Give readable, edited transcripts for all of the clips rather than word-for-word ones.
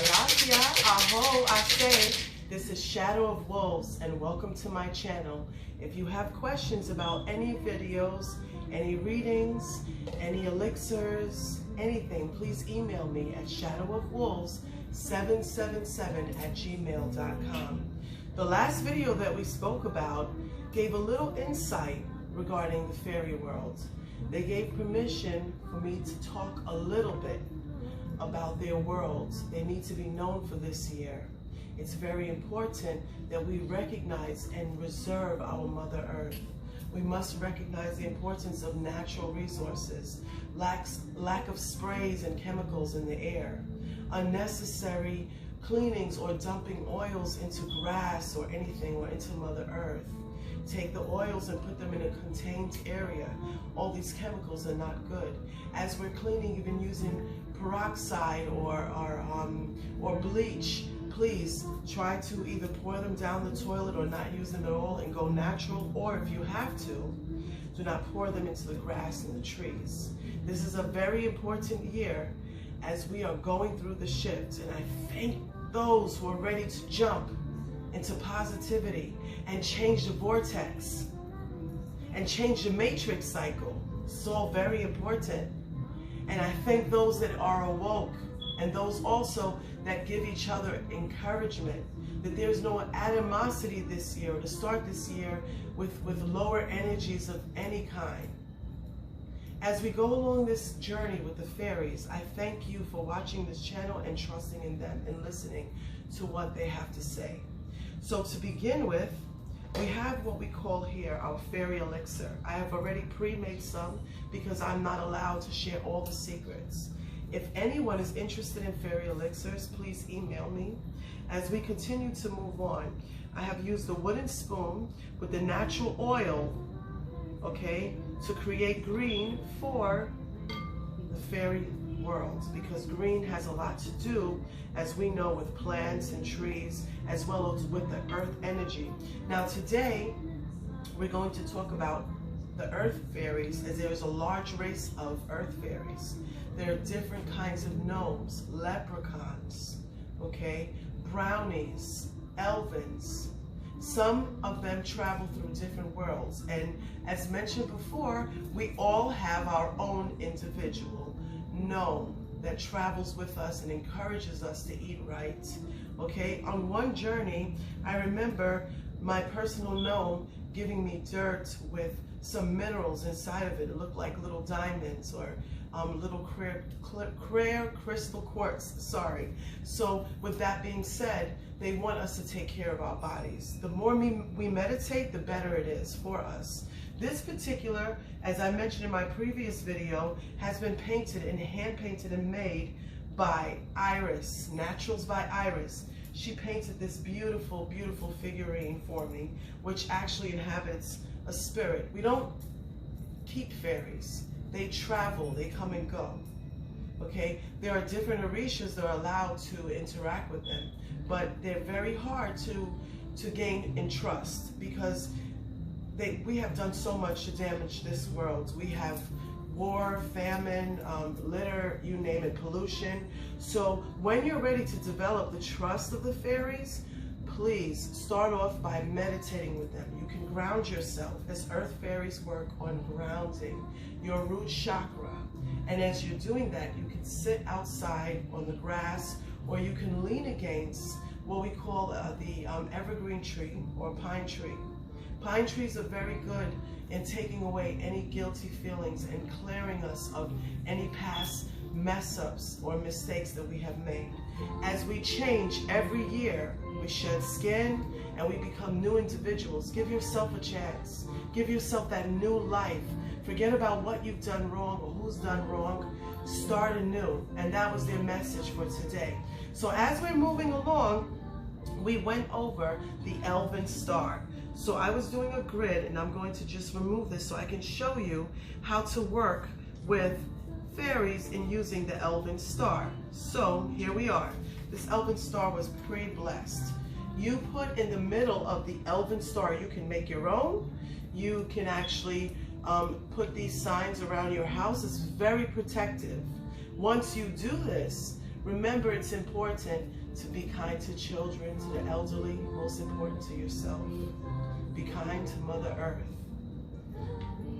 Gracias, aho, I say. This is Shadow of Wolves, and welcome to my channel. If you have questions about any videos, any readings, any elixirs, anything, please email me at shadowofwolves777@gmail.com. The last video that we spoke about gave a little insight regarding the fairy world. They gave permission for me to talk a little bit about their worlds. They need to be known for this year. It's very important that we recognize and reserve our Mother Earth. We must recognize the importance of natural resources, lack of sprays and chemicals in the air, unnecessary cleanings or dumping oils into grass or anything or into Mother Earth. Take the oils and put them in a contained area. All these chemicals are not good. As we're cleaning, even using peroxide or bleach, please try to either pour them down the toilet or not use them at all and go natural, or if you have to, do not pour them into the grass and the trees. This is a very important year as we are going through the shift, and I thank those who are ready to jump into positivity and change the vortex and change the matrix cycle. It's all very important. And I thank those that are awoke and those also that give each other encouragement, that there's no animosity this year, or to start this year with lower energies of any kind. As we go along this journey with the fairies, I thank you for watching this channel and trusting in them and listening to what they have to say. So to begin with, we have what we call here our fairy elixir. I have already pre-made some because I'm not allowed to share all the secrets. If anyone is interested in fairy elixirs, please email me. As we continue to move on, I have used a wooden spoon with the natural oil, okay, to create green for the fairy world, because green has a lot to do, as we know, with plants and trees, as well as with the earth energy. Now today, we're going to talk about the earth fairies, as there is a large race of earth fairies. There are different kinds of gnomes, leprechauns, okay, brownies, elvins. Some of them travel through different worlds, and as mentioned before, we all have our own individual gnome that travels with us and encourages us to eat right. Okay, on one journey, I remember my personal gnome giving me dirt with some minerals inside of it. It looked like little diamonds or little clear crystal quartz, sorry. So with that being said, they want us to take care of our bodies. The more we meditate, the better it is for us. This particular, as I mentioned in my previous video, has been painted and hand painted and made by Iris, Naturals by Iris. She painted this beautiful, beautiful figurine for me, which actually inhabits a spirit. We don't keep fairies. They travel, they come and go. Okay, there are different orishas that are allowed to interact with them, but they're very hard to gain in trust, because we have done so much to damage this world. We have war, famine, litter, you name it, pollution. So when you're ready to develop the trust of the fairies, please start off by meditating with them. You can ground yourself, as earth fairies work on grounding your root chakra. And as you're doing that, you can sit outside on the grass, or you can lean against what we call the evergreen tree or pine tree. Pine trees are very good in taking away any guilty feelings and clearing us of any past mess-ups or mistakes that we have made. As we change every year, we shed skin and we become new individuals. Give yourself a chance. Give yourself that new life. Forget about what you've done wrong or who's done wrong. Start anew. And that was their message for today. So as we're moving along, we went over the Elven Star. So I was doing a grid, and I'm going to just remove this so I can show you how to work with fairies in using the Elven Star. So here we are. This Elven Star was pre-blessed. You put in the middle of the Elven Star, you can make your own. You can actually put these signs around your house. It's very protective. Once you do this, Remember, it's important to be kind to children, to the elderly, most important to yourself. Be kind to Mother Earth.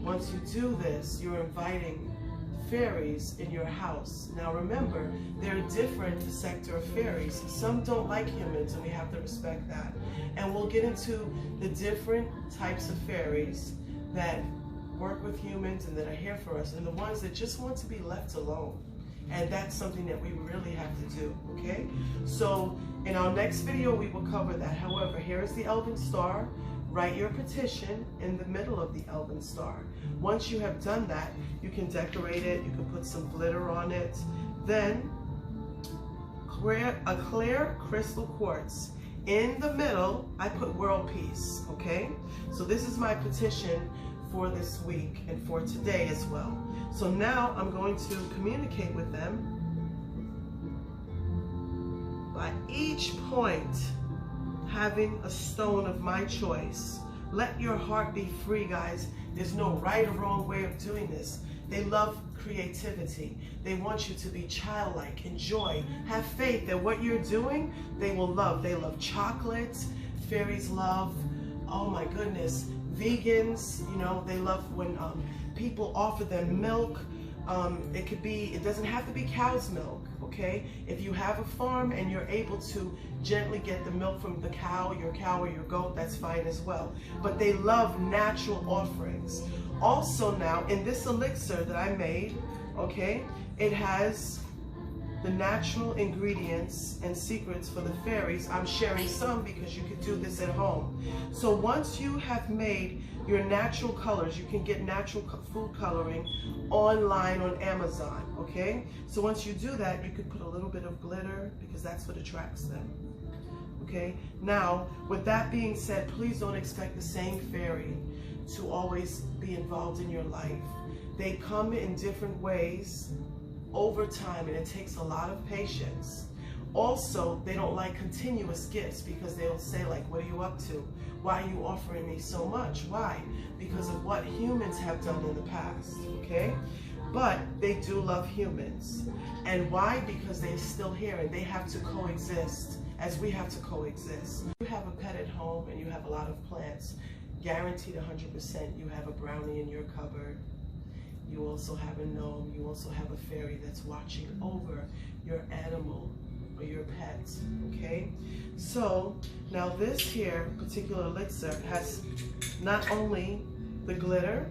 Once you do this, you're inviting fairies in your house. Now remember, there are different sector of fairies. Some don't like humans, and we have to respect that. And we'll get into the different types of fairies that work with humans and that are here for us, and the ones that just want to be left alone. And that's something that we really have to do, okay? So in our next video, we will cover that. However, here is the Elven Star. Write your petition in the middle of the Elven Star. Once you have done that, you can decorate it, you can put some glitter on it. Then, a clear crystal quartz. In the middle, I put world peace, okay? So this is my petition for this week and for today as well. So now I'm going to communicate with them by each point having a stone of my choice. Let your heart be free, guys. There's no right or wrong way of doing this. They love creativity. They want you to be childlike, enjoy, have faith that what you're doing, they will love. They love chocolate. Fairies love, oh my goodness, vegans, you know, they love when people offer them milk. It doesn't have to be cow's milk, okay? If you have a farm and you're able to gently get the milk from the cow or your goat, that's fine as well. But they love natural offerings. Also now, in this elixir that I made, okay, it has the natural ingredients and secrets for the fairies. I'm sharing some because you could do this at home. So once you have made your natural colors, you can get natural food coloring online on Amazon, okay? So once you do that, you could put a little bit of glitter because that's what attracts them, okay? Now, with that being said, please don't expect the same fairy to always be involved in your life. They come in different ways over time, and it takes a lot of patience. Also, they don't like continuous gifts because they'll say, like, what are you up to? Why are you offering me so much? Why? Because of what humans have done in the past, okay? But they do love humans. And why? Because they're still here and they have to coexist as we have to coexist. You have a pet at home and you have a lot of plants, guaranteed 100% you have a brownie in your cupboard. You also have a gnome, you also have a fairy that's watching over your animal or your pet, okay? So now this here particular elixir has not only the glitter,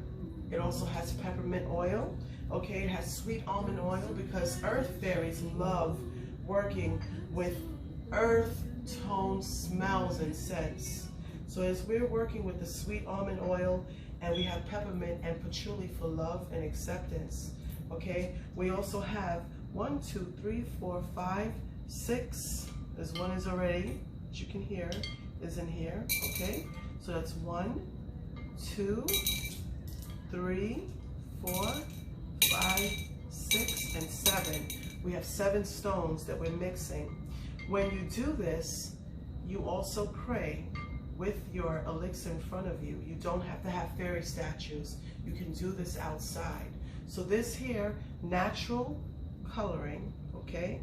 it also has peppermint oil, okay? It has sweet almond oil because earth fairies love working with earth tone smells and scents. So as we're working with the sweet almond oil, and we have peppermint and patchouli for love and acceptance, okay? We also have 1, 2, 3, 4, 5, 6. There's one is already, as you can hear, is in here, okay? So that's 1, 2, 3, 4, 5, 6, and 7. We have 7 stones that we're mixing. When you do this, you also pray with your elixir in front of you. You don't have to have fairy statues. You can do this outside. So this here, natural coloring, okay?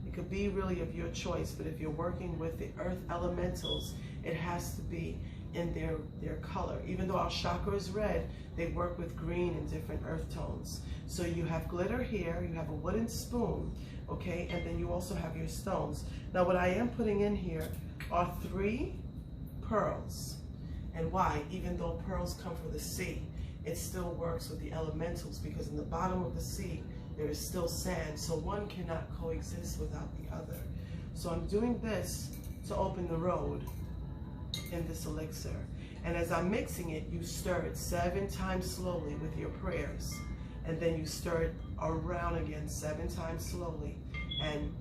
It could be really of your choice, but if you're working with the earth elementals, it has to be in their color. Even though our chakra is red, they work with green and different earth tones. So you have glitter here, you have a wooden spoon, okay? And then you also have your stones. Now what I am putting in here are 3 pearls. And why? Even though pearls come from the sea, it still works with the elementals because in the bottom of the sea, there is still sand. So one cannot coexist without the other. So I'm doing this to open the road in this elixir. And as I'm mixing it, you stir it 7 times slowly with your prayers. And then you stir it around again 7 times slowly. And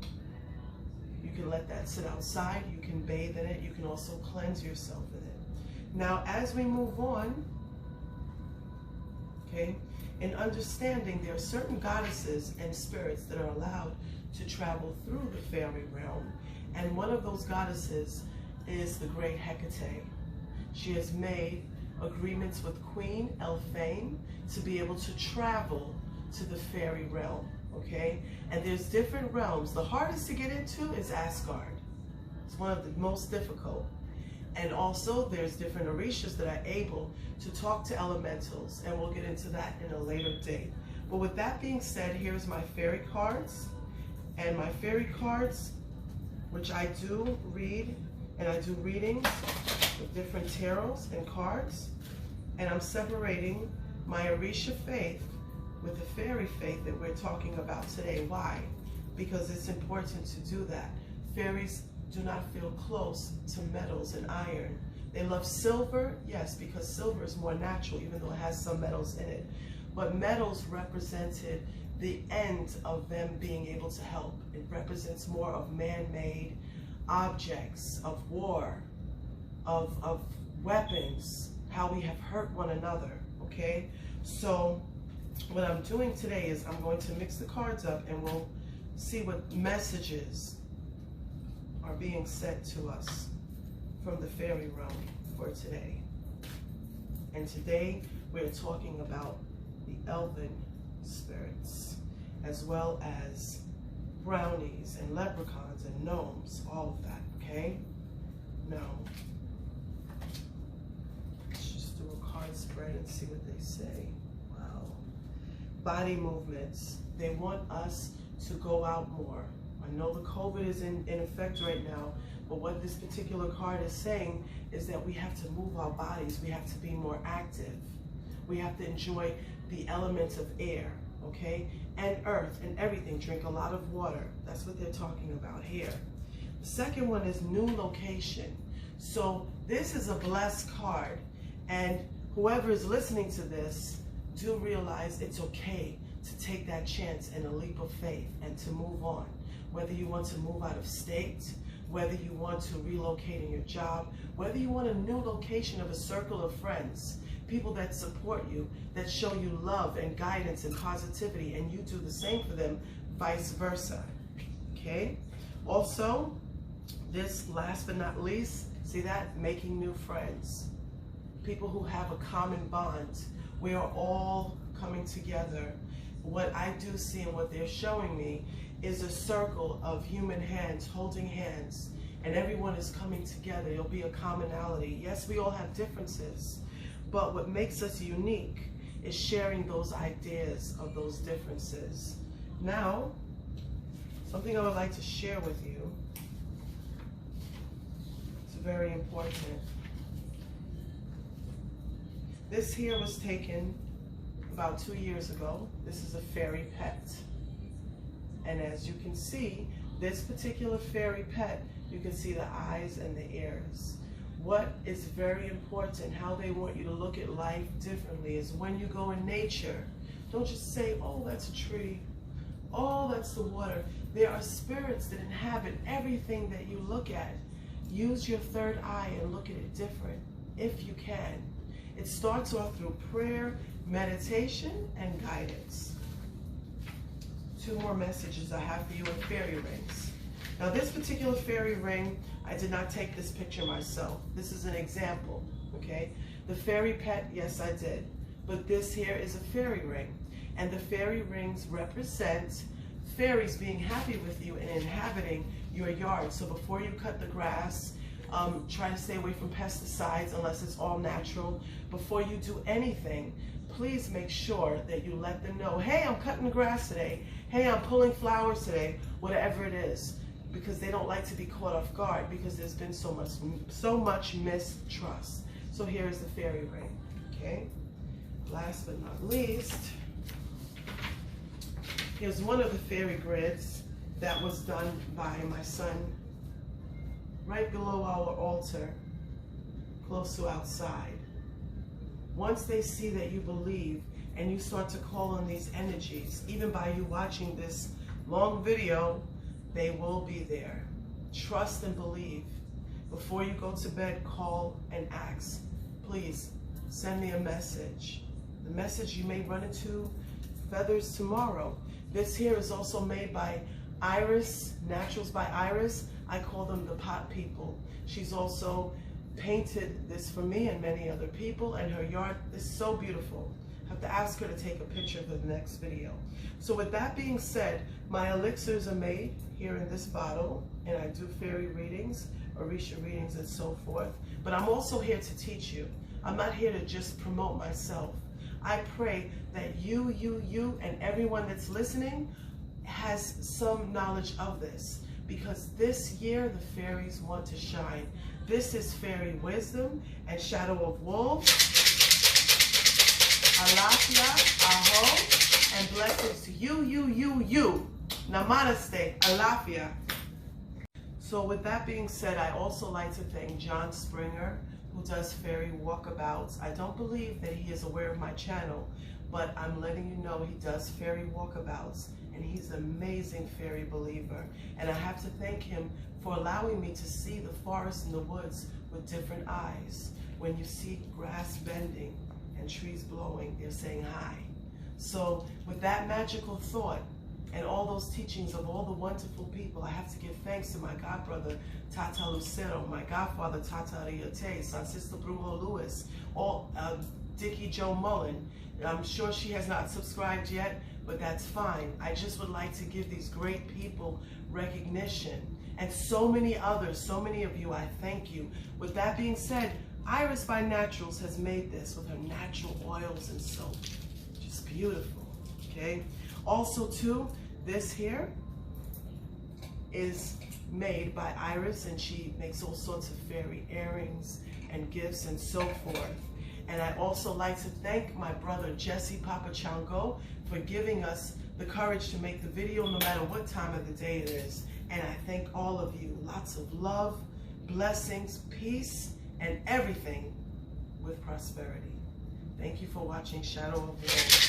you can let that sit outside, you can bathe in it, you can also cleanse yourself in it. Now, as we move on, okay, in understanding there are certain goddesses and spirits that are allowed to travel through the fairy realm. And one of those goddesses is the great Hecate. She has made agreements with Queen Elfane to be able to travel to the fairy realm, okay? And there's different realms. The hardest to get into is ASGARD. It's one of the most difficult. And also there's different orishas that are able to talk to elementals, and we'll get into that in a later date. But with that being said, here's my fairy cards. And my fairy cards, which I do read, and I do readings with different tarots and cards. And I'm separating my Orisha faith with the fairy faith that we're talking about today. Why? Because it's important to do that. Fairies do not feel close to metals and iron. They love silver, yes, because silver is more natural, even though it has some metals in it. But metals represented the end of them being able to help. It represents more of man-made objects, of war, of weapons, how we have hurt one another, okay? So what I'm doing today is I'm going to mix the cards up, and we'll see what messages are being sent to us from the fairy realm for today. And today we're talking about the elven spirits, as well as brownies and leprechauns and gnomes, all of that, okay? Now, let's just do a card spread and see what they say. Wow. Body movements. They want us to go out more. I know the COVID is in effect right now, but what this particular card is saying is that we have to move our bodies. We have to be more active. We have to enjoy the elements of air, okay? And earth and everything. Drink a lot of water. That's what they're talking about here. The second one is new location. So this is a blessed card, and whoever is listening to this, do realize it's okay to take that chance and a leap of faith and to move on. Whether you want to move out of state, whether you want to relocate in your job, whether you want a new location of a circle of friends, people that support you, that show you love and guidance and positivity, and you do the same for them, vice versa, okay? Also, this last but not least, see that? Making new friends. People who have a common bond. We are all coming together. What I do see and what they're showing me is a circle of human hands holding hands, and everyone is coming together. There'll be a commonality. Yes, we all have differences, but what makes us unique is sharing those ideas of those differences. Now, something I would like to share with you. It's very important. This here was taken about 2 years ago. This is a fairy pet. And as you can see, this particular fairy pet, you can see the eyes and the ears. What is very important, how they want you to look at life differently, is when you go in nature, don't just say, oh, that's a tree. Oh, that's the water. There are spirits that inhabit everything that you look at. Use your third eye and look at it different, if you can. It starts off through prayer, meditation, and guidance. 2 more messages I have for you in fairy rings. Now this particular fairy ring, I did not take this picture myself. This is an example, okay? The fairy pet, yes I did. But this here is a fairy ring. And the fairy rings represent fairies being happy with you and inhabiting your yard. So before you cut the grass, try to stay away from pesticides unless it's all natural. Before you do anything, please make sure that you let them know, hey, I'm cutting the grass today. Hey, I'm pulling flowers today, whatever it is, because they don't like to be caught off guard because there's been so much mistrust. So here is the fairy ring, okay? Last but not least, here's one of the fairy grids that was done by my son right below our altar, close to outside. Once they see that you believe and you start to call on these energies, even by you watching this long video, they will be there. Trust and believe. Before you go to bed, call and ask. Please send me a message. The message you may run into feathers tomorrow. This here is also made by Iris, Naturals by Iris. I call them the pot people. She's also painted this for me and many other people, and her yard is so beautiful. have to ask her to take a picture for the next video. So with that being said, my elixirs are made here in this bottle, and I do fairy readings, Orisha readings, and so forth. But I'm also here to teach you. I'm not here to just promote myself. I pray that you, and everyone that's listening has some knowledge of this, because this year the fairies want to shine. This is fairy wisdom and shadow of wolves. Alafia, aho, and blessings to you. Namaste, alafia. So with that being said, I also like to thank John Springer, who does fairy walkabouts. I don't believe that he is aware of my channel, but I'm letting you know he does fairy walkabouts, and he's an amazing fairy believer. And I have to thank him for allowing me to see the forest and the woods with different eyes. When you see grass bending and trees blowing, they're saying hi. So with that magical thought, and all those teachings of all the wonderful people, I have to give thanks to my godbrother, Tata Lucero, my godfather, Tata Riote, Sister Brujo Lewis, Dickie Joe Mullen. I'm sure she has not subscribed yet, but that's fine. I just would like to give these great people recognition. And so many others, so many of you, I thank you. With that being said, Iris by Naturals has made this with her natural oils and soap. Just beautiful, okay? Also too, this here is made by Iris, and she makes all sorts of fairy earrings and gifts and so forth. And I also like to thank my brother Jesse Papachango for giving us the courage to make the video no matter what time of the day it is. And I thank all of you. Lots of love, blessings, peace, and everything with prosperity. Thank you for watching Shadow of Wolves.